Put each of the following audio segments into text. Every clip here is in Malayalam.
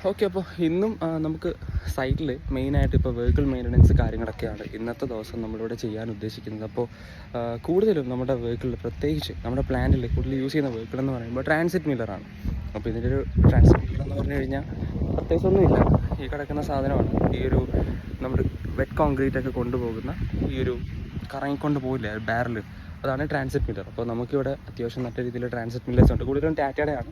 ഓക്കെ, അപ്പോൾ ഇന്നും നമുക്ക് സൈറ്റിൽ മെയിനായിട്ട് ഇപ്പോൾ വെഹിക്കിൾ മെയിൻ്റനൻസ് കാര്യങ്ങളൊക്കെയാണ് ഇന്നത്തെ ദിവസം നമ്മളിവിടെ ചെയ്യാൻ ഉദ്ദേശിക്കുന്നത്. അപ്പോൾ കൂടുതലും നമ്മുടെ വെഹിക്കിളിൽ, പ്രത്യേകിച്ച് നമ്മുടെ പ്ലാന്റിൽ കൂടുതൽ യൂസ് ചെയ്യുന്ന വെഹിക്കിൾ എന്ന് പറയുമ്പോൾ ട്രാൻസിറ്റ് മില്ലറാണ്. അപ്പോൾ ഇതിൻ്റെ ഒരു ട്രാൻസിറ്റ് മില്ലർ എന്ന് പറഞ്ഞു കഴിഞ്ഞാൽ പ്രത്യേകിച്ചൊന്നുമില്ല, ഈ കിടക്കുന്ന സാധനമാണ്. ഈ ഒരു നമ്മുടെ വെറ്റ് കോൺക്രീറ്റ് ഒക്കെ കൊണ്ടുപോകുന്ന ഈ ഒരു കറങ്ങിക്കൊണ്ട് പോയില്ലേ ബാരൽ, അതാണ് ട്രാൻസിറ്റ് മില്ലർ. അപ്പോൾ നമുക്കിവിടെ അത്യാവശ്യം നല്ല രീതിയിൽ ട്രാൻസിറ്റ് മില്ലേഴ്സ് ഉണ്ട്. കൂടുതലും ടാറ്റയുടെയാണ്.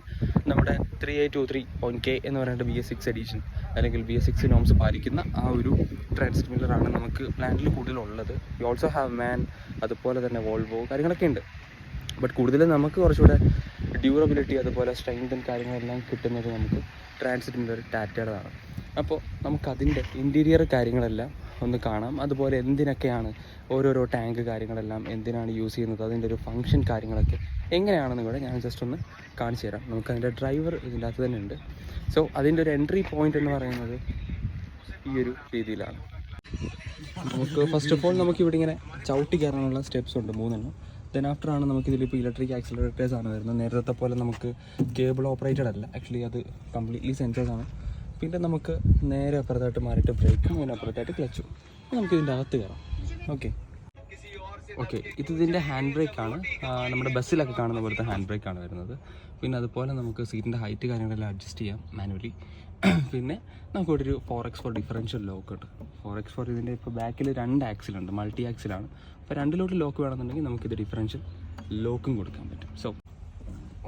നമ്മുടെ 3823.K എന്ന് പറയുന്നത് BS6 എഡീഷൻ അല്ലെങ്കിൽ BS6 നോംസ് പാലിക്കുന്ന ആ ഒരു ട്രാൻസിറ്റ് മില്ലറാണ് നമുക്ക് പ്ലാന്റിൽ കൂടുതലുള്ളത്. വി ഓൾസോ ഹാവ് മാൻ, അതുപോലെ തന്നെ വോൾവോ കാര്യങ്ങളൊക്കെ ഉണ്ട്. ബട്ട് കൂടുതലും നമുക്ക് കുറച്ചുകൂടെ ഡ്യൂറബിലിറ്റി അതുപോലെ സ്ട്രെങ്തും കാര്യങ്ങളെല്ലാം കിട്ടുന്നത് നമുക്ക് ട്രാൻസിറ്റ് മില്ലർ ടാറ്റയുടേതാണ്. അപ്പോൾ നമുക്കതിൻ്റെ ഇൻറ്റീരിയർ കാര്യങ്ങളെല്ലാം ഒന്ന് കാണാം. അതുപോലെ എന്തിനൊക്കെയാണ് ഓരോരോ ടാങ്ക് കാര്യങ്ങളെല്ലാം എന്തിനാണ് യൂസ് ചെയ്യുന്നത്, അതിൻ്റെ ഒരു ഫങ്ഷൻ കാര്യങ്ങളൊക്കെ എങ്ങനെയാണെന്ന് കൂടെ ഞാൻ ജസ്റ്റ് ഒന്ന് കാണിച്ചു തരാം. നമുക്കതിൻ്റെ ഡ്രൈവർ ഇതിൻ്റെ അകത്ത് തന്നെ ഉണ്ട്. സോ അതിൻ്റെ ഒരു എൻട്രി പോയിൻ്റ് എന്ന് പറയുന്നത് ഈ ഒരു രീതിയിലാണ്. നമുക്ക് ഫസ്റ്റ് ഓഫ് ഓൾ നമുക്കിവിടെ ഇങ്ങനെ ചവിട്ടി കയറാനുള്ള സ്റ്റെപ്സ് ഉണ്ട് 3. ദെൻ ആഫ്റ്റർ ആണ് നമുക്കിതിലിപ്പോൾ ഇലക്ട്രിക് ആക്സിലറേറ്റേഴ്സ് ആണ് വരുന്നത്. നേരത്തെ പോലെ നമുക്ക് കേബിൾ ഓപ്പറേറ്റഡ് അല്ല, ആക്ച്വലി അത് കംപ്ലീറ്റ്ലി സെൻസേഴ്സ് ആണ്. പിന്നെ നമുക്ക് നേരെ അപ്പുറത്തായിട്ട് മാറിയിട്ട് ബ്രേക്കും, അതിന് അപ്പുറത്തായിട്ട് ക്ലച്ചും. നമുക്ക് ഇതിൻ്റെ അകത്ത് കയറാം. ഓക്കെ, ഇതിൻ്റെ ഹാൻഡ് ബ്രേക്കാണ്. നമ്മുടെ ബസ്സിലൊക്കെ കാണുന്ന പോലത്തെ ഹാൻഡ് ബ്രേക്കാണ് വരുന്നത്. പിന്നെ അതുപോലെ നമുക്ക് സീറ്റിൻ്റെ ഹൈറ്റ് കാര്യങ്ങളെല്ലാം അഡ്ജസ്റ്റ് ചെയ്യാം മാനുവലി. പിന്നെ നമുക്കിവിടെ ഒരു 4x4 ഡിഫറൻഷ്യൽ ലോക്ക് ഉണ്ട്. 4x4 ഇതിൻ്റെ ഇപ്പോൾ ബാക്കിൽ 2 ആക്സിലുണ്ട്, മൾട്ടി ആക്സിലാണ്. അപ്പോൾ 2 ലോക്ക് വേണമെന്നുണ്ടെങ്കിൽ നമുക്കിത് ഡിഫറൻഷ്യൽ ലോക്കും കൊടുക്കാൻ പറ്റും. സോ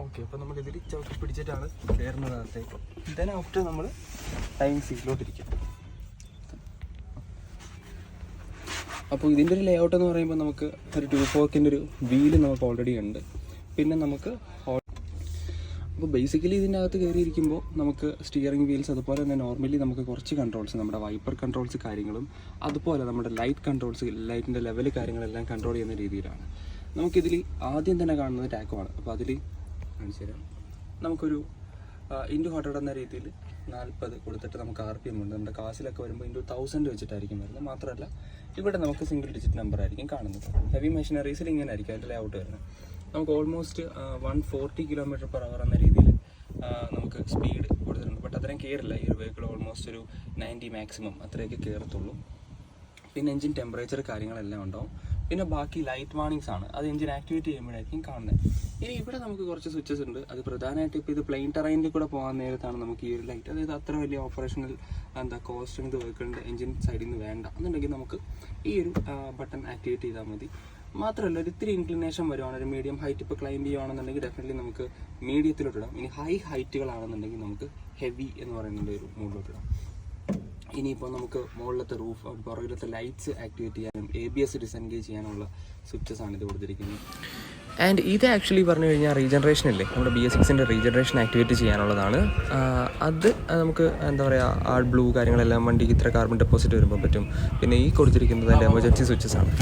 ഓക്കെ, അപ്പോൾ നമ്മളിതിൽ ചവിട്ടി പിടിച്ചിട്ടാണ് കയറുന്നതകത്തേക്ക്. ദെൻ ആഫ്റ്റർ നമ്മൾ ടൈം സീറ്റിലോട്ടിരിക്കും. അപ്പോൾ ഇതിൻ്റെ ഒരു ലേഔട്ട് എന്ന് പറയുമ്പോൾ നമുക്ക് ഒരു 2 fork-ൻ്റെ ഒരു വീല് നമുക്ക് ഓൾറെഡി ഉണ്ട്. പിന്നെ നമുക്ക് അപ്പോൾ ബേസിക്കലി ഇതിൻ്റെ അകത്ത് കയറിയിരിക്കുമ്പോൾ നമുക്ക് സ്റ്റിയറിംഗ് വീൽസ്, അതുപോലെ തന്നെ നോർമലി നമുക്ക് കുറച്ച് കൺട്രോൾസ്, നമ്മുടെ വൈപ്പർ കൺട്രോൾസ് കാര്യങ്ങളും അതുപോലെ നമ്മുടെ ലൈറ്റ് കൺട്രോൾസ്, ലൈറ്റിൻ്റെ ലെവൽ കാര്യങ്ങളെല്ലാം കൺട്രോൾ ചെയ്യുന്ന രീതിയിലാണ്. നമുക്കിതിൽ ആദ്യം തന്നെ കാണുന്നത് ടാക്കോമാണ്. അപ്പോൾ അതിൽ കാണിച്ചു തരാം. നമുക്കൊരു ഇൻറ്റു 100 എന്ന രീതിയിൽ 40 കൊടുത്തിട്ട് നമുക്ക് RPM ഉണ്ട്. നമ്മുടെ കാസിലൊക്കെ വരുമ്പോൾ ഇൻറ്റു 1000 വെച്ചിട്ടായിരിക്കും വരുന്നത്. മാത്രമല്ല ഇവിടെ നമുക്ക് സിംഗിൾ ഡിജിറ്റ് നമ്പർ ആയിരിക്കും കാണുന്നത്. ഹെവി മെഷീനറീസിൽ ഇങ്ങനെ ആയിരിക്കും അതിൻ്റെ ലേഔട്ട് വരുന്നത്. നമുക്ക് ഓൾമോസ്റ്റ് 140 km/h എന്ന രീതിയിൽ നമുക്ക് സ്പീഡ് കൊടുത്തിട്ടുണ്ട്. ബട്ട് അത്രയും കയറില്ല ഈ ഒരു വെഹിക്കിൾ. ഓൾമോസ്റ്റ് ഒരു 90 മാക്സിമം അത്രയൊക്കെ കയറത്തുള്ളൂ. പിന്നെ എൻജിൻ ടെമ്പറേച്ചർ കാര്യങ്ങളെല്ലാം ഉണ്ടാവും. പിന്നെ ബാക്കി ലൈറ്റ് വാർണിങ്സ് ആണ്, അത് എൻജിൻ ആക്ടിവേറ്റ് ചെയ്യുമ്പോഴായിരിക്കും കാണുന്നത്. ഇനി ഇവിടെ നമുക്ക് കുറച്ച് സ്വിച്ചസ് ഉണ്ട്. അത് പ്രധാനമായിട്ട് ഇപ്പോൾ ഇത് പ്ലെയിൻ ടെറൈനിൽ കൂടെ പോകാൻ നേരത്താണ് നമുക്ക് ഈ ഒരു ലൈറ്റ്. അതായത് അത്ര വലിയ ഓപ്പറേഷണൽ കോസ്റ്റ് ഇത് വെഹിക്കിളിൻ്റെ എൻജിൻ സൈഡിൽ നിന്ന് വേണ്ട എന്നുണ്ടെങ്കിൽ നമുക്ക് ഈ ഒരു ബട്ടൺ ആക്ടിവേറ്റ് ചെയ്താൽ മതി. മാത്രമല്ല ഒരു ഇത്തിരി ഇൻക്ലിനേഷൻ വരുവാണ്, ഒരു മീഡിയം ഹൈറ്റ് ഇപ്പോൾ ക്ലൈംബ് ചെയ്യുകയാണെന്നുണ്ടെങ്കിൽ ഡെഫിനറ്റ്ലി നമുക്ക് മീഡിയത്തിലോട്ടിടാം. ഇനി ഹൈ ഹൈറ്റുകളാണെന്നുണ്ടെങ്കിൽ നമുക്ക് ഹെവി എന്ന് പറയുന്ന ഒരു മൂഡിലോട്ടിടാം. ഇനിയിപ്പോൾ നമുക്ക് മുകളിലത്തെ റൂഫ്, പുറകിലത്തെ ലൈറ്റ്സ് ആക്ടിവേറ്റ് ചെയ്യാനും ABS ഡിസെൻഗേജ് ചെയ്യാനുള്ള സ്വിച്ചസ് ആണ് ഇത് കൊടുത്തിരിക്കുന്നത്. ആൻഡ് ഇത് ആക്ച്വലി പറഞ്ഞു കഴിഞ്ഞാൽ റീജനറേഷൻ ഇല്ലേ, നമ്മുടെ BS6-ൻ്റെ റീജനറേഷൻ ആക്ടിവേറ്റ് ചെയ്യാനുള്ളതാണ്. അത് നമുക്ക് എന്താ പറയുക, ആൾ ബ്ലൂ കാര്യങ്ങളെല്ലാം വണ്ടിക്ക് ഇത്ര കാർബൺ ഡെപ്പോസിറ്റ് വരുമ്പോൾ പറ്റും. പിന്നെ ഈ കൊടുത്തിരിക്കുന്നത് അതിൻ്റെ എമർജൻസി സ്വിച്ചസ് ആണ്.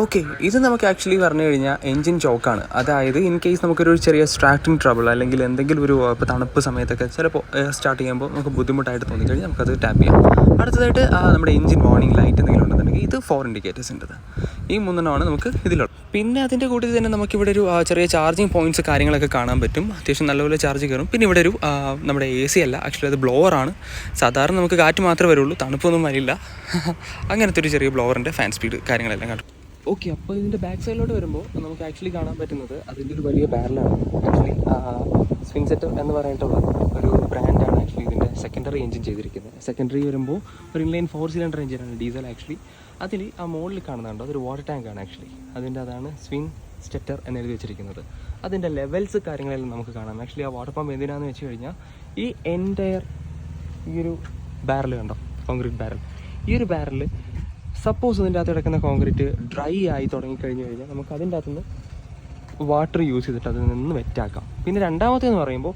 ഓക്കെ, ഇത് നമുക്ക് ആക്ച്വലി പറഞ്ഞു കഴിഞ്ഞാൽ എൻജിൻ ചോക്കാണ്. അതായത് ഇൻ കേസ് നമുക്കൊരു ചെറിയ സ്റ്റാർട്ടിങ് ട്രബിൾ അല്ലെങ്കിൽ എന്തെങ്കിലും ഒരു തണുപ്പ് സമയത്തൊക്കെ ചിലപ്പോൾ സ്റ്റാർട്ട് ചെയ്യുമ്പോൾ നമുക്ക് ബുദ്ധിമുട്ടായിട്ട് തോന്നിക്കഴിഞ്ഞാൽ നമുക്കത് ടാപ്പ് ചെയ്യാം. അടുത്തതായിട്ട് നമ്മുടെ എൻജിൻ വാർണിംഗ് ലൈറ്റ് എന്തെങ്കിലും ഉണ്ടെന്നുണ്ടെങ്കിൽ ഇത് 4 ഇൻഡിക്കേറ്റേഴ്സ് ഉണ്ട്. ഈ 3 നമുക്ക് ഇതിലുള്ളത്. പിന്നെ അതിൻ്റെ കൂട്ടത്തിൽ തന്നെ നമുക്കിവിടെ ഒരു ചെറിയ ചാർജിങ് പോയിൻറ്റ്സ് കാര്യങ്ങളൊക്കെ കാണാൻ പറ്റും. അത്യാവശ്യം നല്ലപോലെ ചാർജ് കയറും. പിന്നെ ഇവിടെ ഒരു നമ്മുടെ AC അല്ല, ആക്ച്വലി അത് ബ്ലോവറാണ്. സാധാരണ നമുക്ക് കാറ്റ് മാത്രമേ വരുള്ളൂ, തണുപ്പൊന്നും വരില്ല. അങ്ങനത്തെ ഒരു ചെറിയ ബ്ലോവറിൻ്റെ ഫാൻ സ്പീഡ് കാര്യങ്ങളെല്ലാം കാണും. ഓക്കെ, അപ്പോൾ ഇതിൻ്റെ ബാക്ക് സൈഡിലോട്ട് വരുമ്പോൾ നമുക്ക് ആക്ച്വലി കാണാൻ പറ്റുന്നത് അതിൻ്റെ ഒരു വലിയ ബാരലാണ്. ആക്ച്വലി സ്വിൻസെറ്റർ എന്ന് പറഞ്ഞിട്ടുള്ള ഒരു ബ്രാൻഡാണ് ആക്ച്വലി ഇതിൻ്റെ സെക്കൻഡറി എഞ്ചിൻ ചെയ്തിരിക്കുന്നത്. സെക്കൻഡറി വരുമ്പോൾ ഒരു ഇൻലൈൻ 4 സിലിണ്ടർ എഞ്ചിനാണ്, ഡീസൽ ആക്ച്വലി. അതിൽ ആ മുകളിൽ കാണുന്നുണ്ടോ അതൊരു വാട്ടർ ടാങ്കാണ് ആക്ച്വലി. അതിൻ്റെ അതാണ് സ്വിൻസെറ്റർ എന്ന് എഴുതി വെച്ചിരിക്കുന്നത്. അതിൻ്റെ ലെവൽസ് കാര്യങ്ങളെല്ലാം നമുക്ക് കാണാം. ആക്ച്വലി ആ വാട്ടർ പമ്പ് എന്തിനാണെന്ന് വെച്ച് കഴിഞ്ഞാൽ ഈ എൻറ്റയർ ഈ ഒരു ബാരൽ കണ്ടോ, കോൺക്രീറ്റ് ബാരൽ, ഈ ഒരു ബാരൽ സപ്പോസ് ഇതിൻ്റെ അകത്ത് കിടക്കുന്ന കോൺക്രീറ്റ് ഡ്രൈ ആയി തുടങ്ങിക്കഴിഞ്ഞ് കഴിഞ്ഞാൽ നമുക്ക് അതിൻ്റെ അകത്തുനിന്ന് വാട്ടർ യൂസ് ചെയ്തിട്ട് അതിൽ നിന്ന് വെറ്റാക്കാം. പിന്നെ രണ്ടാമത്തേന്ന് പറയുമ്പോൾ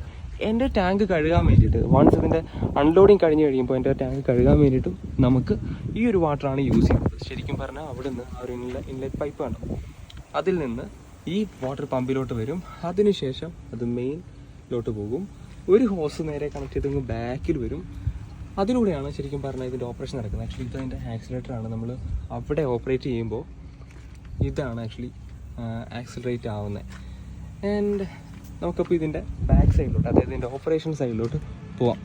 എൻ്റെ ടാങ്ക് കഴുകാൻ വേണ്ടിയിട്ട്, വൺസ് ഇതിൻ്റെ അൺലോഡിങ് കഴിഞ്ഞ് കഴിയുമ്പോൾ എൻ്റെ ടാങ്ക് കഴുകാൻ വേണ്ടിയിട്ടും നമുക്ക് ഈ ഒരു വാട്ടറാണ് യൂസ് ചെയ്യുന്നത്. ശരിക്കും പറഞ്ഞാൽ അവിടെ നിന്ന് ആ ഒരു ഇൻലെറ്റ് പൈപ്പ് കണ്ടോ, അതിൽ നിന്ന് ഈ വാട്ടർ പമ്പിലോട്ട് വരും. അതിനുശേഷം അത് മെയിനിലോട്ട് പോകും. ഒരു ഹോസ് നേരെ കണക്ട് ചെയ്ത് ബാക്കിൽ വരും. അതിലൂടെയാണ് ശരിക്കും പറഞ്ഞാൽ ഇതിൻ്റെ ഓപ്പറേഷൻ നടക്കുന്നത്. ആക്ച്വലി ഇതതിൻ്റെ ആക്സിലേറ്ററാണ്. നമ്മൾ അവിടെ ഓപ്പറേറ്റ് ചെയ്യുമ്പോൾ ഇതാണ് ആക്ച്വലി ആക്സിലറേറ്റ് ആവുന്നത്. ആൻഡ് നമുക്കപ്പോൾ ഇതിൻ്റെ ബാക്ക് സൈഡിലോട്ട്, അതായത് ഇതിൻ്റെ ഓപ്പറേഷൻ സൈഡിലോട്ട് പോവാം.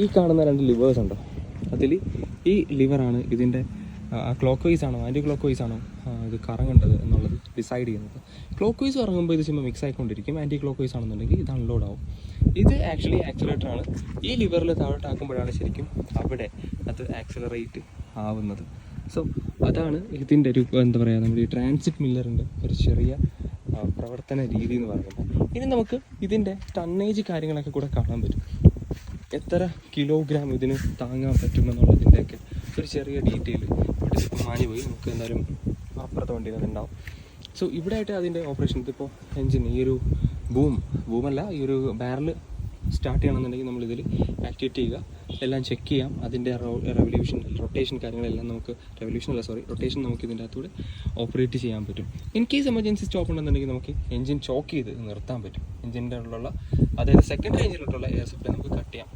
ഈ കാണുന്ന 2 ലിവേഴ്സ് ഉണ്ടോ, അതിൽ ഈ ലിവറാണ് ഇതിൻ്റെ ക്ലോക്ക് വൈസ് ആണോ ആൻറ്റി ക്ലോക്ക് വൈസ് ആണോ ഇത് കറങ്ങേണ്ടത് എന്നുള്ളത് ഡിസൈഡ് ചെയ്യുന്നത്. ക്ലോക്ക് വൈസ് കറങ്ങുമ്പോൾ ഇത് ചുമ്മാ മിക്സ് ആയിക്കൊണ്ടിരിക്കും. ആൻറ്റി ക്ലോക്ക് വൈസ് ആണെന്നുണ്ടെങ്കിൽ ഇത് അൺലോഡ് ആവും. ഇത് ആക്ച്വലി ആക്സിലറേറ്ററാണ്. ഈ ലിവറിൽ താഴോട്ടാക്കുമ്പോഴാണ് ശരിക്കും അവിടെ അത് ആക്സിലറേറ്റ് ആവുന്നത്. സോ അതാണ് ഇതിൻ്റെ ഒരു എന്താ പറയുക, നമ്മുടെ ഈ ട്രാൻസിറ്റ് മില്ലറിൻ്റെ ഒരു ചെറിയ പ്രവർത്തന രീതി എന്ന് പറയുന്നത്. ഇനി നമുക്ക് ഇതിൻ്റെ ടണ്ണേജ് കാര്യങ്ങളൊക്കെ കൂടെ കാണാൻ പറ്റും. എത്ര കിലോഗ്രാം ഇതിന് താങ്ങാൻ പറ്റുമെന്നുള്ളതിൻ്റെയൊക്കെ ഒരു ചെറിയ ഡീറ്റെയിൽ ഇവിടെ ഇപ്പോൾ മാഞ്ഞു പോയി. നമുക്ക് എന്തായാലും അപ്പുറത്തെ വണ്ടിയിൽ അതുണ്ടാവും. സോ ഇവിടെ ആയിട്ട് അതിൻ്റെ ഓപ്പറേഷൻ, ഇതിപ്പോൾ എൻജിൻ ഈ ഒരു ബൂമല്ല ഈ ഒരു ബാരൽ സ്റ്റാർട്ട് ചെയ്യണമെന്നുണ്ടെങ്കിൽ നമ്മളിതിൽ ആക്ടിവേറ്റ് ചെയ്യുക, എല്ലാം ചെക്ക് ചെയ്യാം. അതിൻ്റെ റൊട്ടേഷൻ കാര്യങ്ങളെല്ലാം നമുക്ക് റൊട്ടേഷൻ നമുക്ക് ഇതിൻ്റെ അകത്തൂടെ ഓപ്പറേറ്റ് ചെയ്യാൻ പറ്റും. ഇൻ കേസ് എമർജൻസി സ്റ്റോപ്പ് ഉണ്ടെന്നുണ്ടെങ്കിൽ നമുക്ക് എൻജിൻ ചോക്ക് ചെയ്ത് നിർത്താൻ പറ്റും. എൻജിൻ്റെ ഉള്ള അതായത് സെക്കൻഡറി എൻജിനിലുള്ള എയർ സപ്ലൈ നമുക്ക് കട്ട് ചെയ്യാം.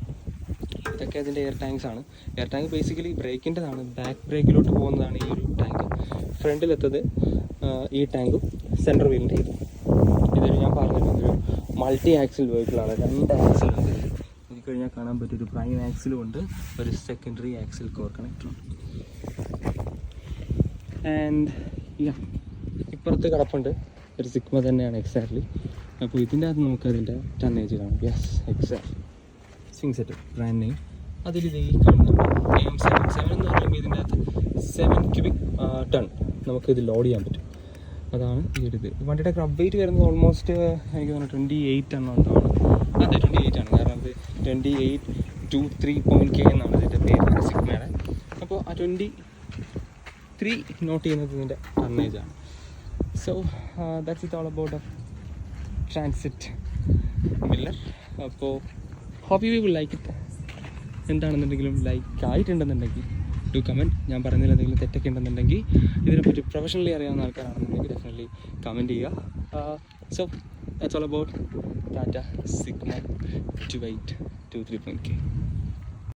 ഇതൊക്കെ അതിൻ്റെ എയർ ടാങ്ക്സ് ആണ്. എയർ ടാങ്ക് ബേസിക്കലി ബ്രേക്കിൻ്റെതാണ്, ബാക്ക് ബ്രേക്കിലോട്ട് പോകുന്നതാണ് ഈ ഒരു ടാങ്ക്. ഫ്രണ്ടിലെത്തത് ഈ ടാങ്കും സെൻട്രൽ വീലിൻ്റെ ഇതൊരു ഞാൻ പറഞ്ഞിരുന്നു ഒരു മൾട്ടി ആക്സിൽ വെഹിക്കിളാണ്. 2 ആക്സിലുണ്ട്. കഴിഞ്ഞാൽ കാണാൻ പറ്റും ഒരു പ്രൈം ആക്സിലും ഉണ്ട്, ഒരു സെക്കൻഡറി ആക്സിൽ കോർ കണക്ടറുണ്ട്. ആൻഡ് ഇപ്പുറത്ത് കിടപ്പുണ്ട് ഒരു സിഗ്മ തന്നെയാണ് എക്സാക്ട്ലി. അപ്പോൾ ഇതിൻ്റെ അകത്ത് നമുക്കതിൻ്റെ ടണ്ണേജ് കാണാം. Yes, exact swing set brand name. അതിലിത് ഈ കാണുന്നുണ്ട് AM7 എന്ന് പറയുമ്പോൾ ഇതിൻ്റെ അകത്ത് 7 ക്യൂബിക് ടൺ നമുക്കിത് ലോഡ് ചെയ്യാൻ പറ്റും. അതാണ് ഈ ഒരു ഇത്. വണ്ടിയുടെ ക്രബ് വെയിറ്റ് വരുന്നത് ഓൾമോസ്റ്റ് എനിക്ക് തോന്നുന്നു 28 എണ്ണമാണ്. അതെ 28 ആണ്. കാരണം അത് 2823.K എന്നാണ് ഇതിൻ്റെ പേര് സിഗ്മയുടെ. അപ്പോൾ ആ 23 നോട്ട് ചെയ്യുന്നത് ഇതിൻ്റെ ടണ്ണേജാണ്. So that's it all about transit mixer. അപ്പോൾ hope you will like it. എന്താണെന്നുണ്ടെങ്കിലും ലൈക്ക് ആയിട്ടുണ്ടെന്നുണ്ടെങ്കിൽ ഡു കമൻറ്റ്. ഞാൻ പറഞ്ഞതിൽ എന്തെങ്കിലും തെറ്റൊക്കെ ഉണ്ടെന്നുണ്ടെങ്കിൽ ഇതിനെപ്പറ്റി പ്രൊഫഷണലി അറിയാവുന്ന ആൾക്കാരാണെന്നുണ്ടെങ്കിൽ ഡെഫിനറ്റ്ലി കമൻറ്റ് ചെയ്യുക. So that's all about Tata Sigma 2823.K.